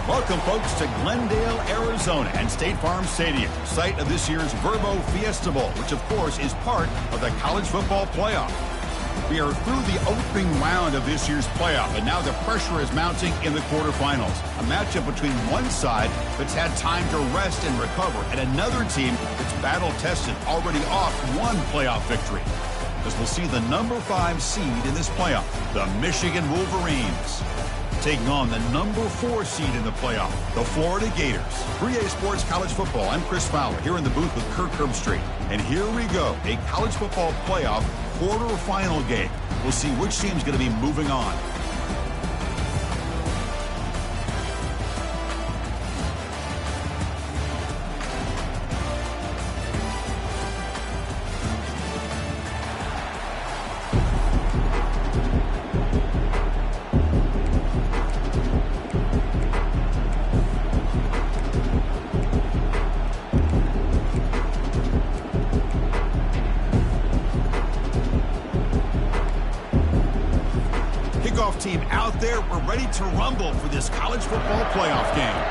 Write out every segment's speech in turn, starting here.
Welcome, folks, to Glendale, Arizona, and State Farm Stadium, site of this year's Verbo Fiesta Bowl, which, of course, is part of the college football playoff. We are through the opening round of this year's playoff, and now the pressure is mounting in the quarterfinals. A matchup between one side that's had time to rest and recover, and another team that's battle-tested, already off one playoff victory. As we'll see the number 5 seed in this playoff, the Michigan Wolverines, taking on the number 4 seed in the playoff, the Florida Gators. 3A Sports College Football, I'm Chris Fowler, here in the booth with Kirk Herbstreit. And here we go, a college football playoff quarterfinal game. We'll see which team's going to be moving on. Team out there, we're ready to rumble for this college football playoff game.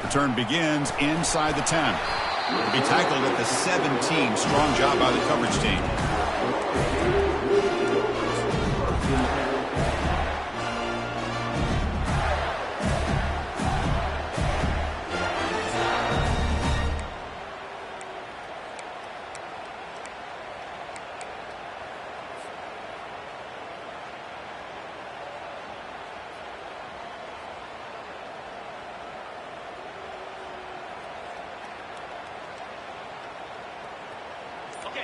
Return begins inside the 10. Will be tackled at the 17. Strong job by the coverage team.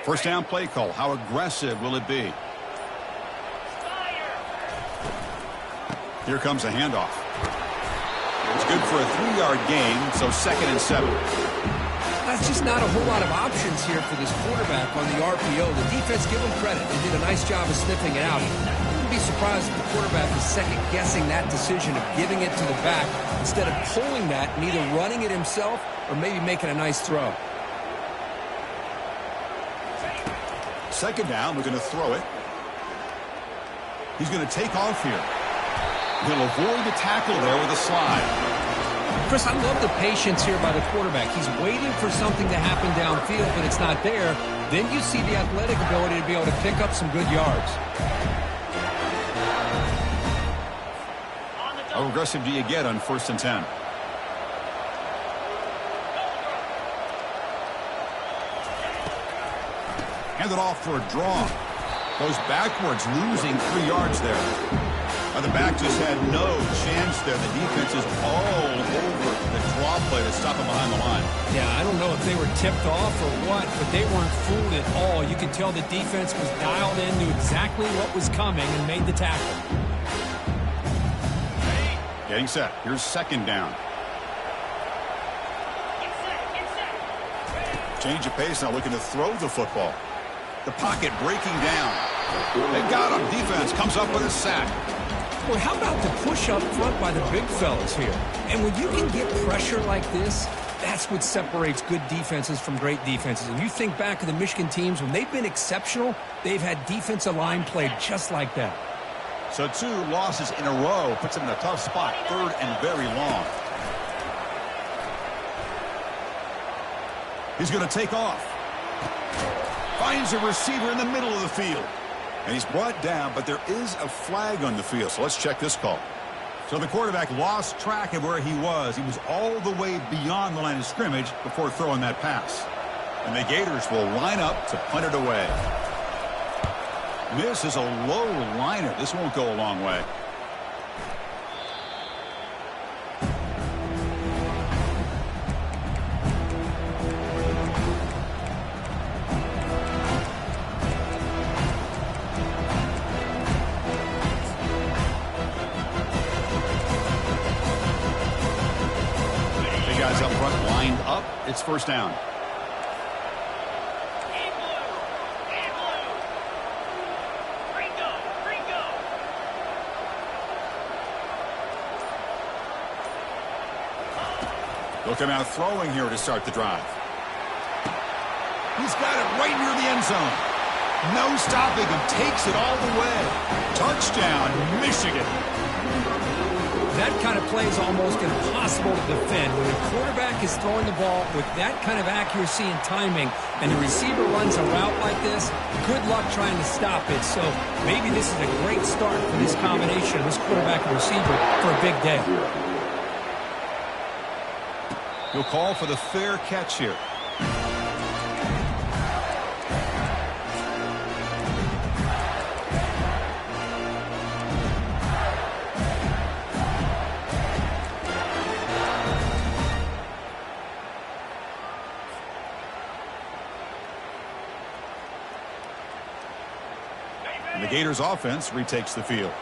First down play call. How aggressive will it be? Here comes a handoff. It's good for a 3-yard gain, so 2nd and 7. That's just not a whole lot of options here for this quarterback on the RPO. The defense, give him credit. They did a nice job of sniffing it out. I wouldn't be surprised if the quarterback is second-guessing that decision of giving it to the back instead of pulling that and either running it himself or maybe making a nice throw. Second down, we're going to throw it. He's going to take off here. He'll avoid the tackle there with a slide. Chris, I love the patience here by the quarterback. He's waiting for something to happen downfield, but it's not there. Then you see the athletic ability to be able to pick up some good yards. How aggressive do you get on 1st and 10? Hand it off for a draw. Goes backwards, losing 3 yards there. Now the back just had no chance there. The defense is all over the draw play to stop him behind the line. Yeah, I don't know if they were tipped off or what, but they weren't fooled at all. You could tell the defense was dialed in, knew exactly what was coming, and made the tackle. Getting set. Here's 2nd down. Change of pace now, looking to throw the football. The pocket breaking down. They got him. Defense comes up with a sack. Boy, how about the push up front by the big fellas here? And when you can get pressure like this, that's what separates good defenses from great defenses. And you think back to the Michigan teams, when they've been exceptional, they've had defensive line played just like that. So 2 losses in a row puts him in a tough spot. 3rd and very long. He's going to take off. Finds a receiver in the middle of the field. And he's brought down, but there is a flag on the field. So let's check this call. So the quarterback lost track of where he was. He was all the way beyond the line of scrimmage before throwing that pass. And the Gators will line up to punt it away. And this is a low liner. This won't go a long way. It's first down. They'll come out throwing here to start the drive. He's got it right near the end zone. No stopping him. Takes it all the way. Touchdown, Michigan. That kind of play is almost impossible to defend. When the quarterback is throwing the ball with that kind of accuracy and timing, and the receiver runs a route like this, good luck trying to stop it. So maybe this is a great start for this combination, this quarterback and receiver, for a big day. He'll call for the fair catch here. And the Gators offense retakes the field.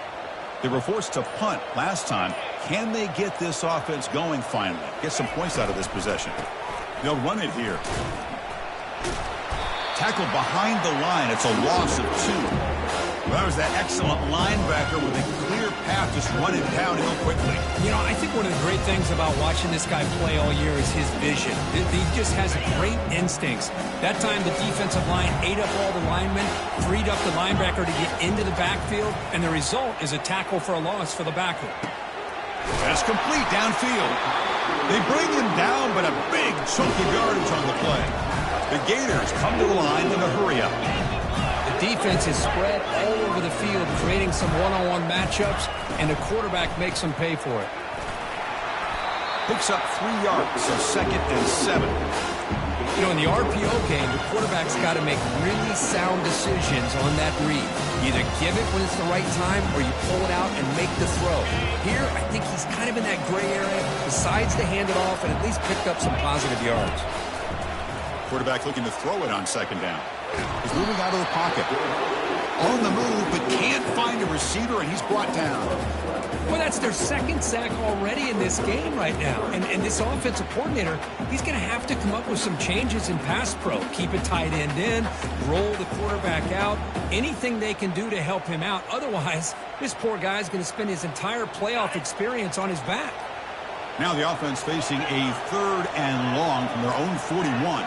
They were forced to punt last time. Can they get this offense going finally? Get some points out of this possession. They'll run it here. Tackled behind the line. It's a loss of 2. Well, that was that excellent linebacker with a clear path, just running downhill quickly. You know, I think one of the great things about watching this guy play all year is his vision. He just has great instincts. That time the defensive line ate up all the linemen, freed up the linebacker to get into the backfield, and the result is a tackle for a loss for the backer. That's complete downfield. They bring him down, but a big chunk of yardage on the play. The Gators come to the line in a hurry-up. The defense is spread all over the field, creating some one-on-one matchups, and the quarterback makes them pay for it. Picks up 3 yards, so 2nd and 7. You know, in the RPO game, the quarterback's got to make really sound decisions on that read. Either give it when it's the right time, or you pull it out and make the throw. Here, I think he's kind of in that gray area, decides to hand it off, and at least picked up some positive yards. Quarterback looking to throw it on 2nd down. He's moving out of the pocket. On the move, but can't find a receiver, and he's brought down. Well, that's their 2nd sack already in this game right now. And this offensive coordinator, he's going to have to come up with some changes in pass pro. Keep a tight end in, roll the quarterback out, anything they can do to help him out. Otherwise, this poor guy's going to spend his entire playoff experience on his back. Now the offense facing a 3rd and long from their own 41.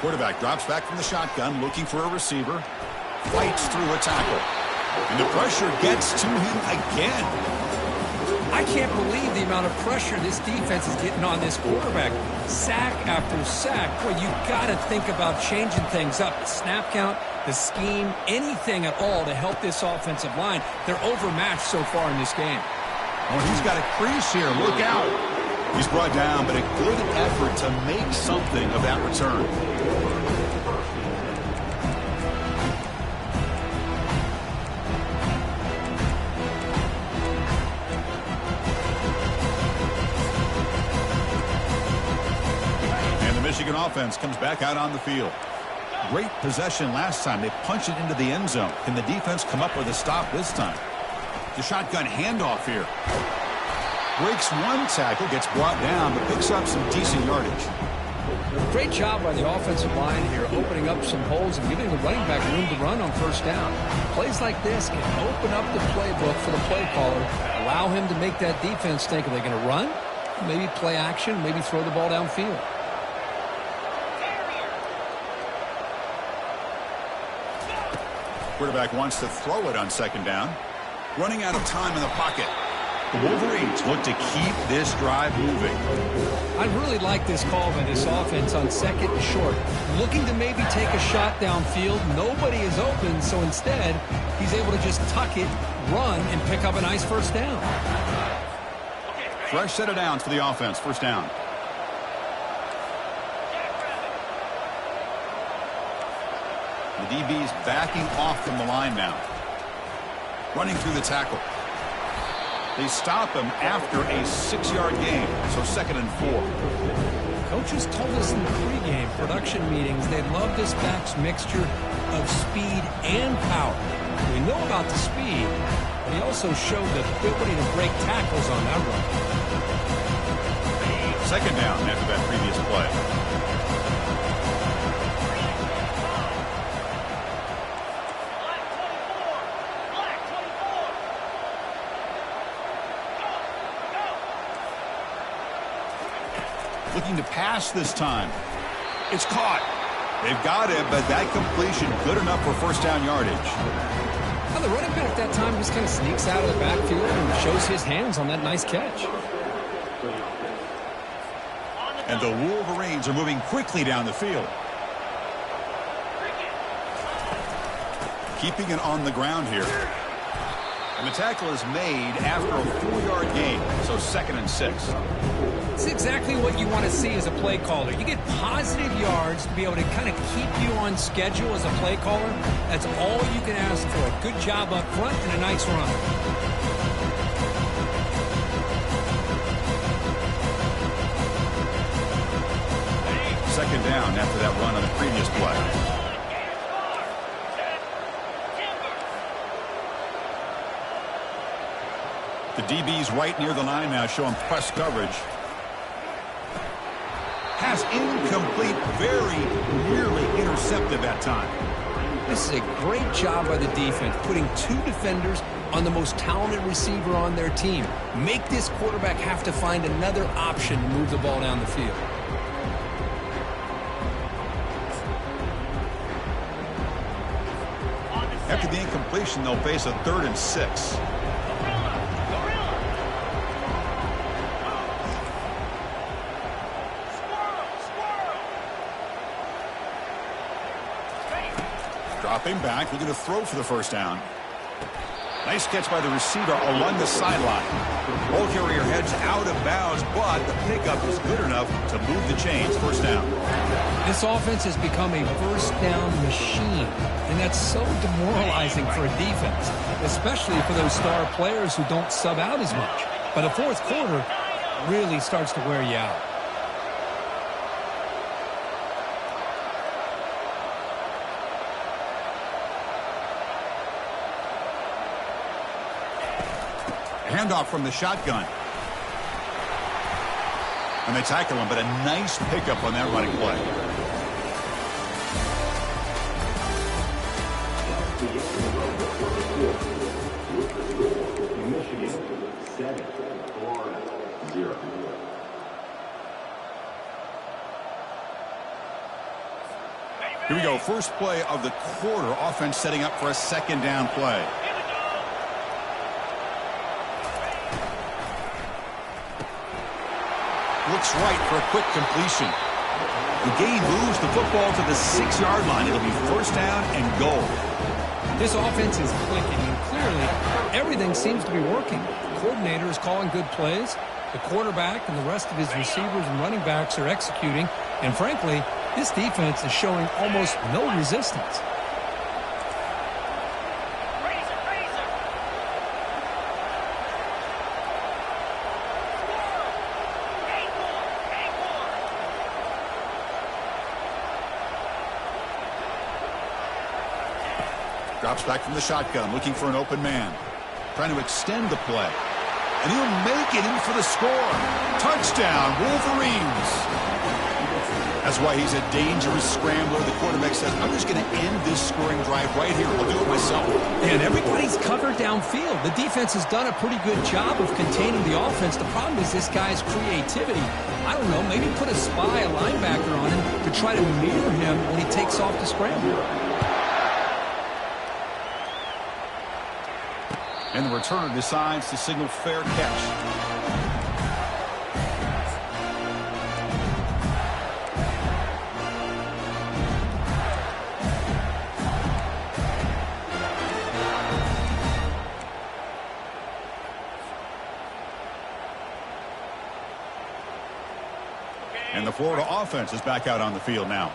Quarterback drops back from the shotgun, looking for a receiver. Fights through a tackle. And the pressure gets to him again. I can't believe the amount of pressure this defense is getting on this quarterback. Sack after sack. Well, you got to think about changing things up. The snap count, the scheme, anything at all to help this offensive line. They're overmatched so far in this game. Oh, he's got a crease here. Look out. He's brought down, but a good effort to make something of that return. And the Michigan offense comes back out on the field. Great possession last time. They punched it into the end zone. Can the defense come up with a stop this time? The shotgun handoff here. Breaks one tackle, gets brought down, but picks up some decent yardage. Great job by the offensive line here, opening up some holes and giving the running back room to run on 1st down. Plays like this can open up the playbook for the play caller, allow him to make that defense think, are they going to run? Maybe play action, maybe throw the ball downfield. Quarterback wants to throw it on 2nd down. Running out of time in the pocket. The Wolverines look to keep this drive moving. I really like this call by this offense on 2nd and short. Looking to maybe take a shot downfield. Nobody is open, so instead, he's able to just tuck it, run, and pick up a nice 1st down. Fresh set of downs for the offense. 1st down. The DB's backing off from the line now. Running through the tackle. They stop him after a 6-yard gain, so 2nd and 4. Coaches told us in the pregame production meetings they love this back's mixture of speed and power. We know about the speed, but he also showed the ability to break tackles on that run. Second down after that previous play. Looking to pass this time. It's caught. They've got it, but that completion good enough for first down yardage. Well, the running back that time just kind of sneaks out of the backfield and shows his hands on that nice catch. And the Wolverines are moving quickly down the field. Keeping it on the ground here. And the tackle is made after a 4-yard gain, so 2nd and 6. It's exactly what you want to see as a play caller. You get positive yards to be able to kind of keep you on schedule as a play caller. That's all you can ask for. A good job up front and a nice run. Second down after that run on the previous play. The DB's right near the line now, showing press coverage. Pass incomplete, very nearly intercepted that time. This is a great job by the defense, putting 2 defenders on the most talented receiver on their team. Make this quarterback have to find another option to move the ball down the field. After the incompletion, they'll face a 3rd and 6. Dropping back, looking to throw for the first down. Nice catch by the receiver along the sideline. Ball carrier heads out of bounds, but the pickup is good enough to move the chains. First down. This offense has become a first down machine, and that's so demoralizing for a defense, especially for those star players who don't sub out as much. By the fourth quarter, really starts to wear you out. Handoff from the shotgun. And they tackle him, but a nice pickup on that running play. Here we go. First play of the quarter. Offense setting up for a second down play. Looks right for a quick completion. The gain moves the football to the 6-yard line. It'll be first down and goal. This offense is clicking, and clearly everything seems to be working. The coordinator is calling good plays. The quarterback and the rest of his receivers and running backs are executing. And frankly, this defense is showing almost no resistance. Drops back from the shotgun, looking for an open man. Trying to extend the play. And he'll make it in for the score. Touchdown, Wolverines. That's why he's a dangerous scrambler. The quarterback says, I'm just going to end this scoring drive right here. I'll do it myself. And everybody's covered downfield. The defense has done a pretty good job of containing the offense. The problem is this guy's creativity. I don't know, maybe put a spy, a linebacker on him to try to mirror him when he takes off the scramble. And the returner decides to signal fair catch. And the Florida offense is back out on the field now.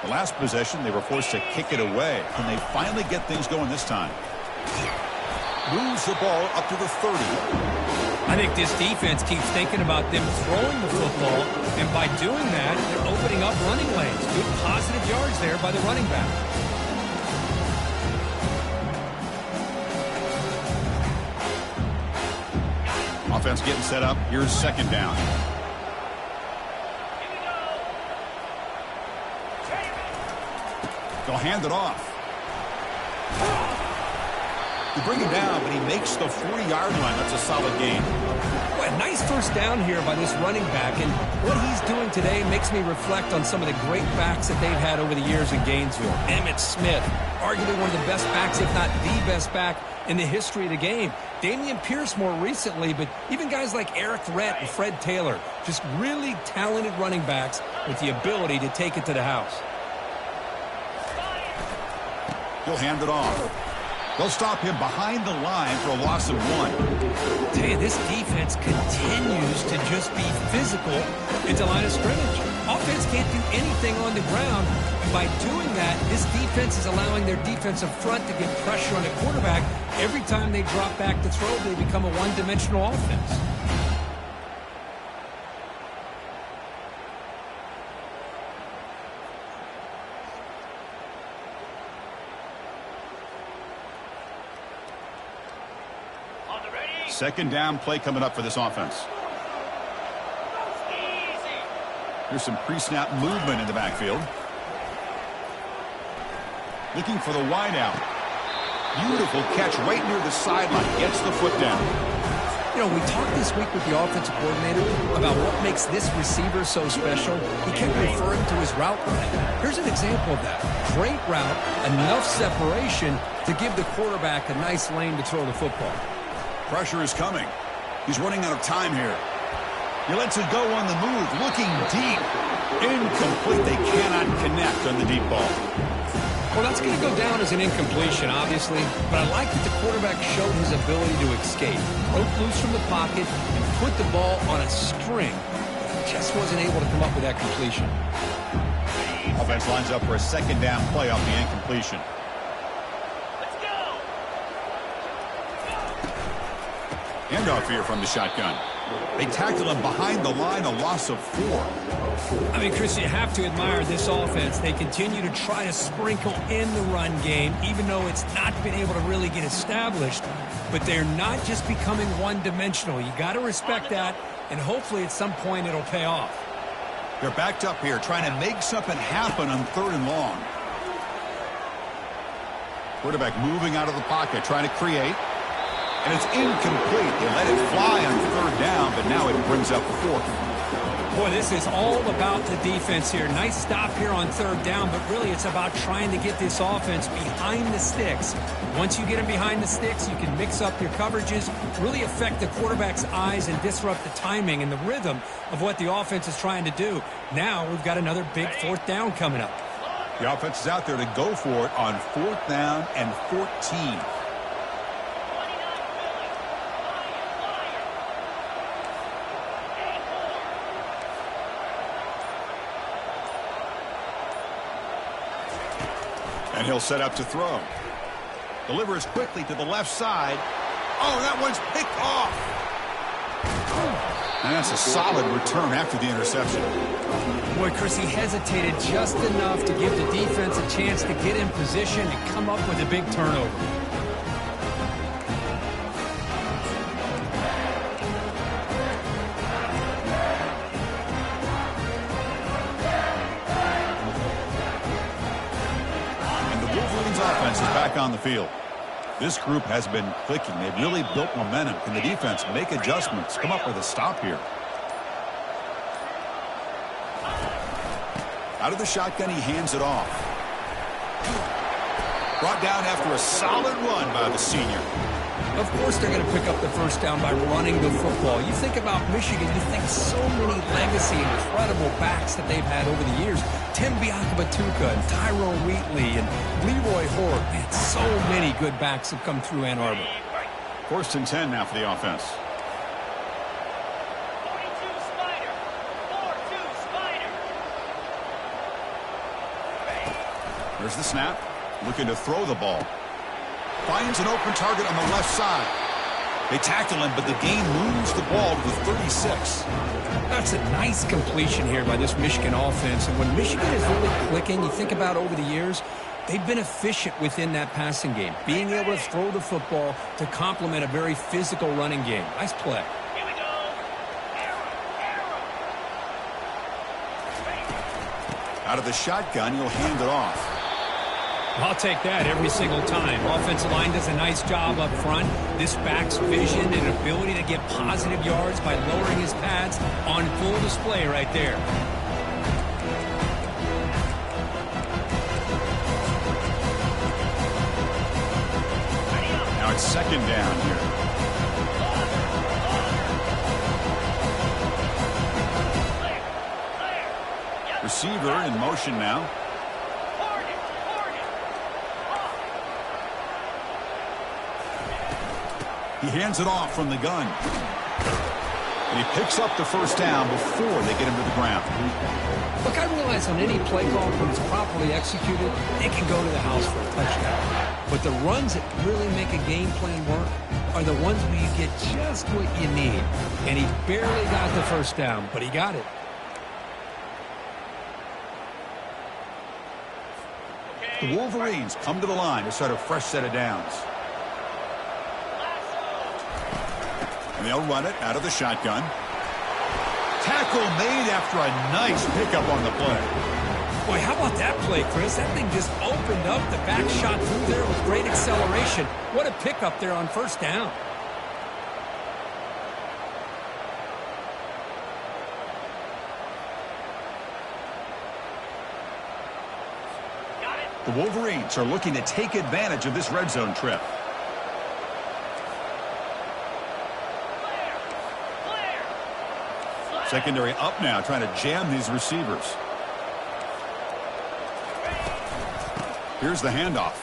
The last possession, they were forced to kick it away. Can they finally get things going this time? Moves the ball up to the 30. I think this defense keeps thinking about them throwing the football, and by doing that, they're opening up running lanes. Good positive yards there by the running back. Offense getting set up. Here's second down. They'll hand it off. They bring him down, but he makes the 40-yard line. That's a solid gain. Boy, a nice first down here by this running back, and what he's doing today makes me reflect on some of the great backs that they've had over the years in Gainesville. Emmitt Smith, arguably one of the best backs, if not the best back in the history of the game. Dameon Pierce more recently, but even guys like Eric Rhett and Fred Taylor, just really talented running backs with the ability to take it to the house. He'll hand it off. They'll stop him behind the line for a loss of 1. I tell you, this defense continues to just be physical at the line of scrimmage. Offense can't do anything on the ground, and by doing that, this defense is allowing their defensive front to get pressure on the quarterback. Every time they drop back to throw, they become a one-dimensional offense. Second down play coming up for this offense. Here's some pre-snap movement in the backfield. Looking for the wideout. Beautiful catch right near the sideline. Gets the foot down. You know, we talked this week with the offensive coordinator about what makes this receiver so special. He kept referring to his route running. Here's an example of that. Great route, enough separation to give the quarterback a nice lane to throw the football. Pressure is coming. He's running out of time here. He lets it go on the move, looking deep. Incomplete. They cannot connect on the deep ball. Well, that's going to go down as an incompletion, obviously, but I like that the quarterback showed his ability to escape. Broke loose from the pocket and put the ball on a string. Just wasn't able to come up with that completion. Offense lines up for a second down play off the incompletion. Handoff here from the shotgun. They tackle him behind the line, a loss of 4. I mean, Chris, you have to admire this offense. They continue to try to sprinkle in the run game, even though it's not been able to really get established. But they're not just becoming one-dimensional. You got to respect that, and hopefully at some point it'll pay off. They're backed up here, trying to make something happen on 3rd and long. Quarterback moving out of the pocket, trying to create. And it's incomplete. They let it fly on 3rd down, but now it brings up 4th. Boy, this is all about the defense here. Nice stop here on 3rd down, but really it's about trying to get this offense behind the sticks. Once you get them behind the sticks, you can mix up your coverages, really affect the quarterback's eyes and disrupt the timing and the rhythm of what the offense is trying to do. Now we've got another big 4th down coming up. The offense is out there to go for it on 4th down and 14. And he'll set up to throw. Delivers quickly to the left side. Oh, that one's picked off. And that's a solid return after the interception. Boy, Chris, he hesitated just enough to give the defense a chance to get in position and come up with a big turnover. Offense is back on the field. This group has been clicking. They've really built momentum. Can the defense make adjustments? Come up with a stop here. Out of the shotgun, he hands it off. Brought down after a solid run by the senior. Of course they're going to pick up the first down by running the football. You think about Michigan, you think so many legacy, incredible backs that they've had over the years. Tim Biakabatuka and Tyrone Wheatley and Leroy Hort. Man, so many good backs have come through Ann Arbor. 1st and 10 now for the offense. 42 Spider. 4-2 Spider. There's the snap. Looking to throw the ball. Finds an open target on the left side. They tackle him, but the game moves the ball to the 36. That's a nice completion here by this Michigan offense. And when Michigan is really clicking, you think about over the years, they've been efficient within that passing game, being able to throw the football to complement a very physical running game. Nice play. Here we go. Out of the shotgun, he'll hand it off. I'll take that every single time. Offensive line does a nice job up front. This back's vision and ability to get positive yards by lowering his pads on full display right there. Now it's second down here. Receiver in motion now. He hands it off from the gun. And he picks up the first down before they get him to the ground. Look, I realize on any play call, when it's properly executed, it can go to the house for a touchdown. But the runs that really make a game plan work are the ones where you get just what you need. And he barely got the first down, but he got it. The Wolverines come to the line to start a fresh set of downs. And they'll run it out of the shotgun. Tackle made after a nice pickup on the play. Boy, how about that play, Chris? That thing just opened up. The back shot through there with great acceleration. What a pickup there on first down. The Wolverines are looking to take advantage of this red zone trip. Secondary up now, trying to jam these receivers. Here's the handoff.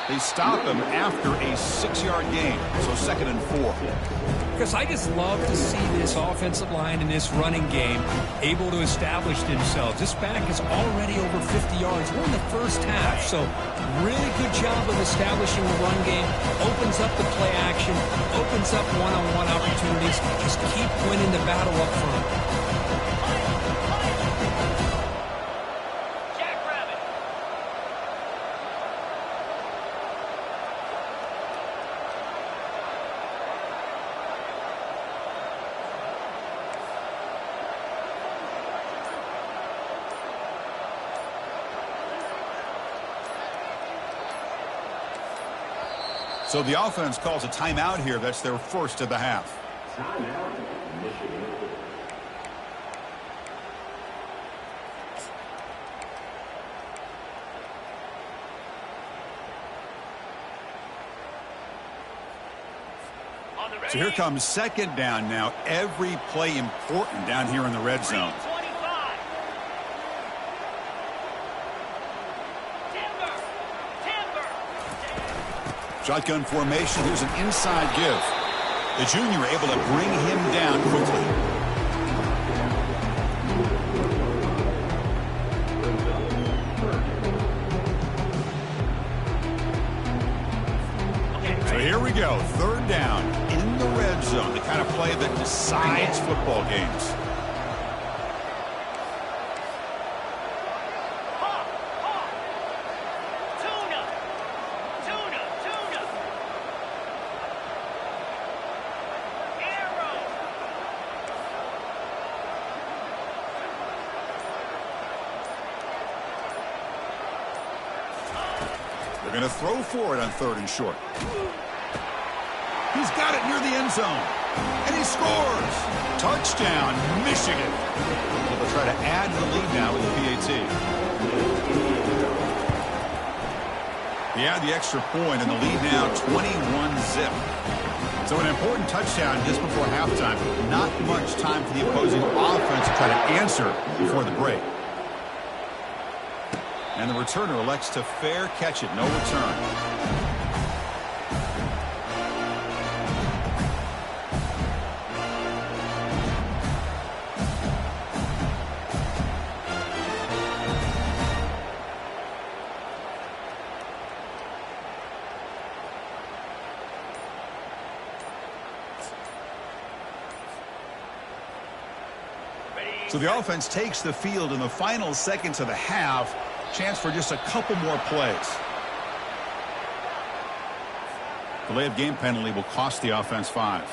They stop him after a 6-yard gain, so second and 4. Because I just love to see this offensive line and this running game able to establish themselves. This back is already over 50 yards. We're in the first half, so really good job of establishing the run game. Opens up the play action, opens up one-on-one opportunities. Just keep winning the battle up front. So the offense calls a timeout here. That's their first of the half. So here comes second down now. Every play important down here in the red zone. Shotgun formation. Here's an inside give. The junior able to bring him down quickly. So here we go. Third down in the red zone. The kind of play that decides football games. They're going to throw for it on third and short. He's got it near the end zone. And he scores. Touchdown, Michigan. They'll try to add to the lead now with the PAT. He had the extra point, and the lead now 21-zip. So an important touchdown just before halftime. Not much time for the opposing offense to try to answer before the break. And the returner elects to fair catch it. No return. So the offense takes the field in the final seconds of the half. Chance for just a couple more plays. Delay of game penalty will cost the offense 5.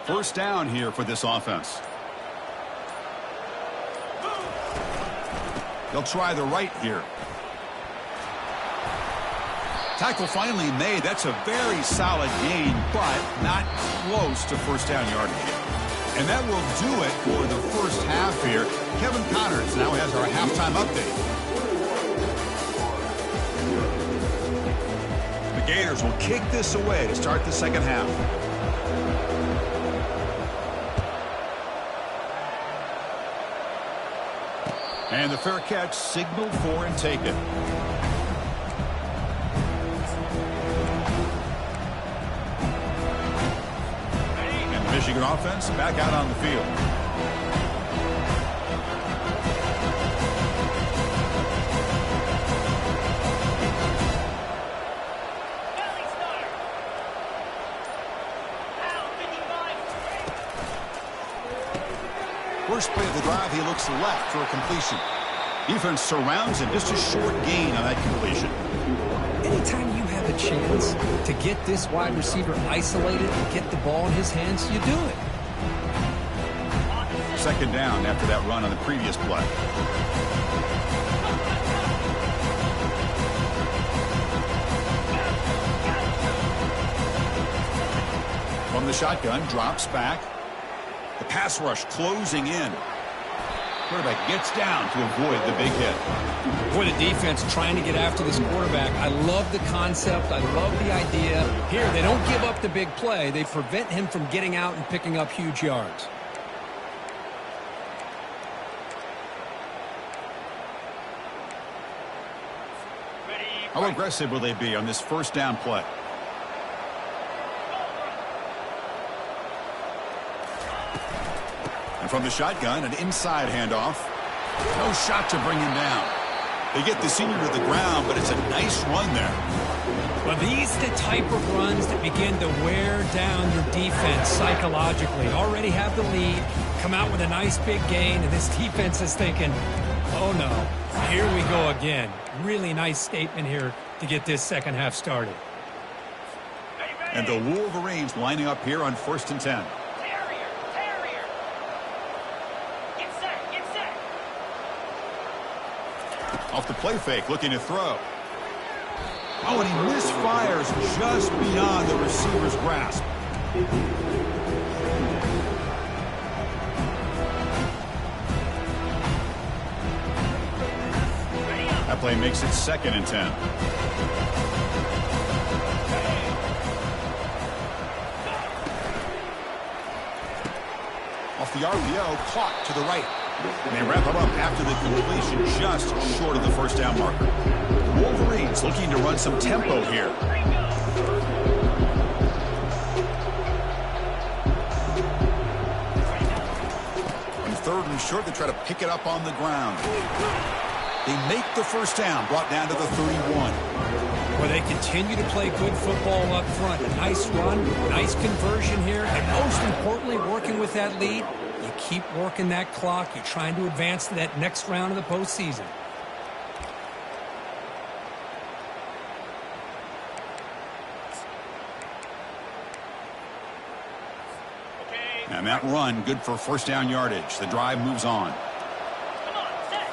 First down here for this offense. They'll try the right here. Tackle finally made. That's a very solid gain, but not close to first down yardage. And that will do it for the first half here. Kevin Connors now has our halftime update. The Gators will kick this away to start the second half. And the fair catch signaled for and taken. And the Michigan offense back out on the field. First play of the drive, he looks left for a completion. Defense surrounds him. Just a short gain on that completion. Anytime you have a chance to get this wide receiver isolated and get the ball in his hands, you do it. Second down after that run on the previous play. From the shotgun, drops back. The pass rush closing in. Quarterback gets down to avoid the big hit. Boy, the defense trying to get after this quarterback. I love the concept. I love the idea. Here, they don't give up the big play. They prevent him from getting out and picking up huge yards. How aggressive will they be on this first down play? And from the shotgun, an inside handoff. No shot to bring him down. They get the senior to the ground, but it's a nice run there. Well, these are the type of runs that begin to wear down your defense psychologically. Already have the lead, come out with a nice big gain, and this defense is thinking, oh no, here we go again. Really nice statement here to get this second half started. And the Wolverines lining up here on 1st and 10. Off the play fake, looking to throw. Oh, and he misfires just beyond the receiver's grasp. That play makes it 2nd and 10. Off the RPO, caught to the right. And they wrap him up after the completion, just short of the first down marker. The Wolverines looking to run some tempo here. On 3rd and short, they try to pick it up on the ground. They make the first down, brought down to the 31. Well, they continue to play good football up front. A nice run, nice conversion here, and most importantly, working with that lead. You keep working that clock. You're trying to advance to that next round of the postseason. And that run, good for first down yardage. The drive moves on. Come on, set.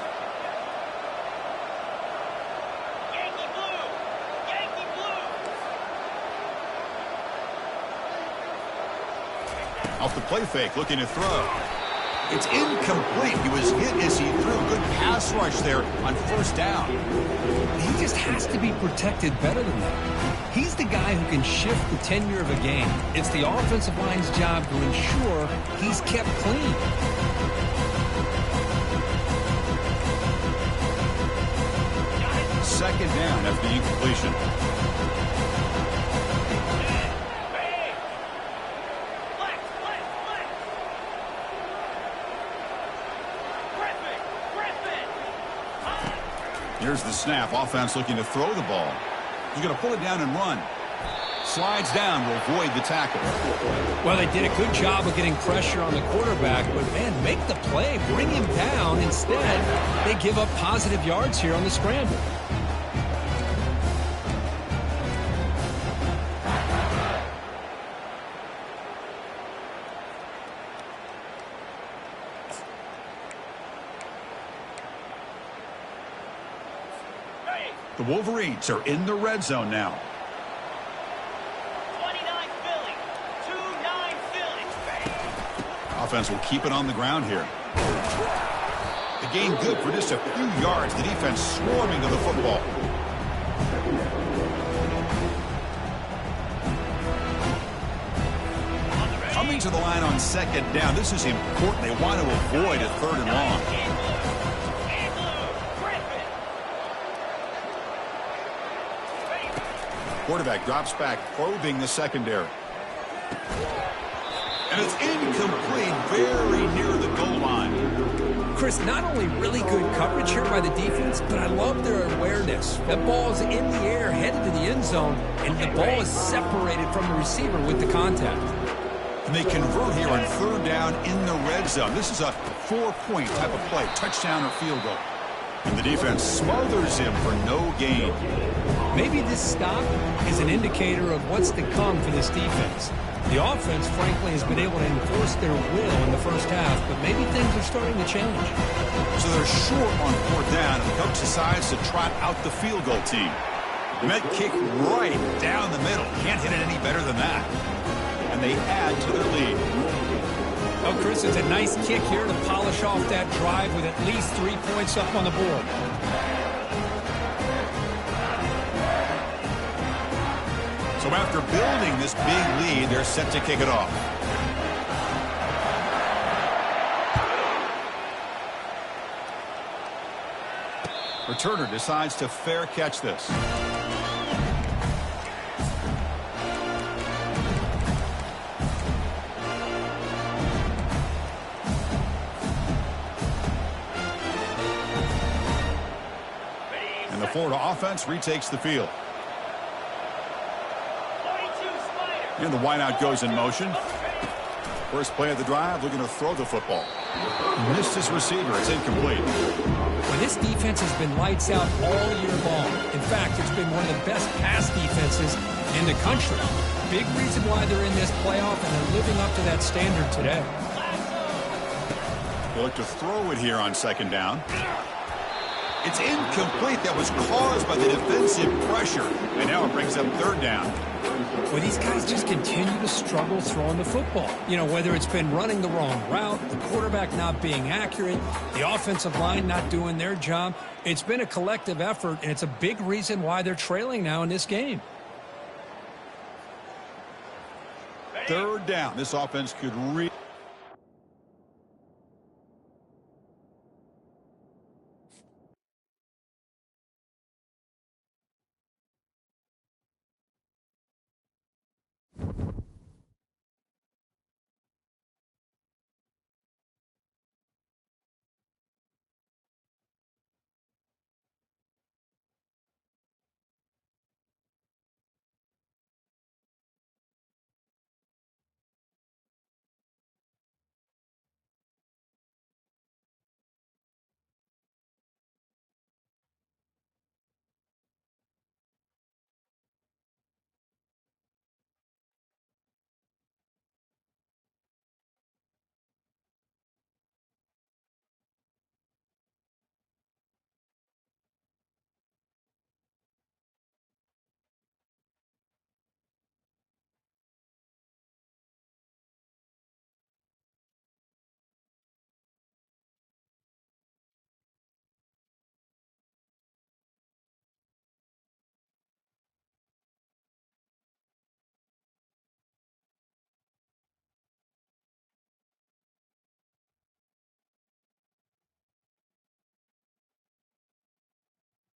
Yankee blue. Yankee blue. Off the play fake, looking to throw. It's incomplete. He was hit as he threw. Good pass rush there on first down. He just has to be protected better than that. He's the guy who can shift the tenure of a game. It's the offensive line's job to ensure he's kept clean. Second down after the incompletion. Here's the snap. Offense looking to throw the ball. He's going to pull it down and run. Slides down to avoid the tackle. Well, they did a good job of getting pressure on the quarterback, but, man, make the play. Bring him down. Instead, they give up positive yards here on the scramble. The Wolverines are in the red zone now. 29 Philly. 2-9 Philly. Offense will keep it on the ground here. The gain good for just a few yards. The defense swarming to the football. Coming to the line on second down. This is important. They want to avoid a 3rd and long. And blue. Griffin. Quarterback drops back, probing the secondary. And it's incomplete, very near the goal line. Chris, not only really good coverage here by the defense, but I love their awareness. That ball is in the air, headed to the end zone, and the ball is separated from the receiver with the contact. And they convert here on 3rd down in the red zone. This is a 4-point type of play, touchdown or field goal. And the defense smothers him for no gain. Maybe this stop is an indicator of what's to come for this defense. The offense, frankly, has been able to enforce their will in the first half, but maybe things are starting to change. So they're short on 4th down, and the coach decides to trot out the field goal team. Met kick right down the middle. Can't hit it any better than that. And they add to their lead. Oh, Chris, it's a nice kick here to polish off that drive with at least 3 points up on the board. So after building this big lead, they're set to kick it off. Returner decides to fair catch this. And the Florida offense retakes the field. 42 Spider. And the wideout goes in motion. First play of the drive, looking to throw the football. Missed his receiver. It's incomplete. Well, this defense has been lights out all year long. In fact, it's been one of the best pass defenses in the country. Big reason why they're in this playoff, and they're living up to that standard today. They look to throw it here on 2nd down. It's incomplete. That was caused by the defensive pressure. And now it brings up 3rd down. Well, these guys just continue to struggle throwing the football. You know, whether it's been running the wrong route, the quarterback not being accurate, the offensive line not doing their job. It's been a collective effort, and it's a big reason why they're trailing now in this game. 3rd down. This offense could really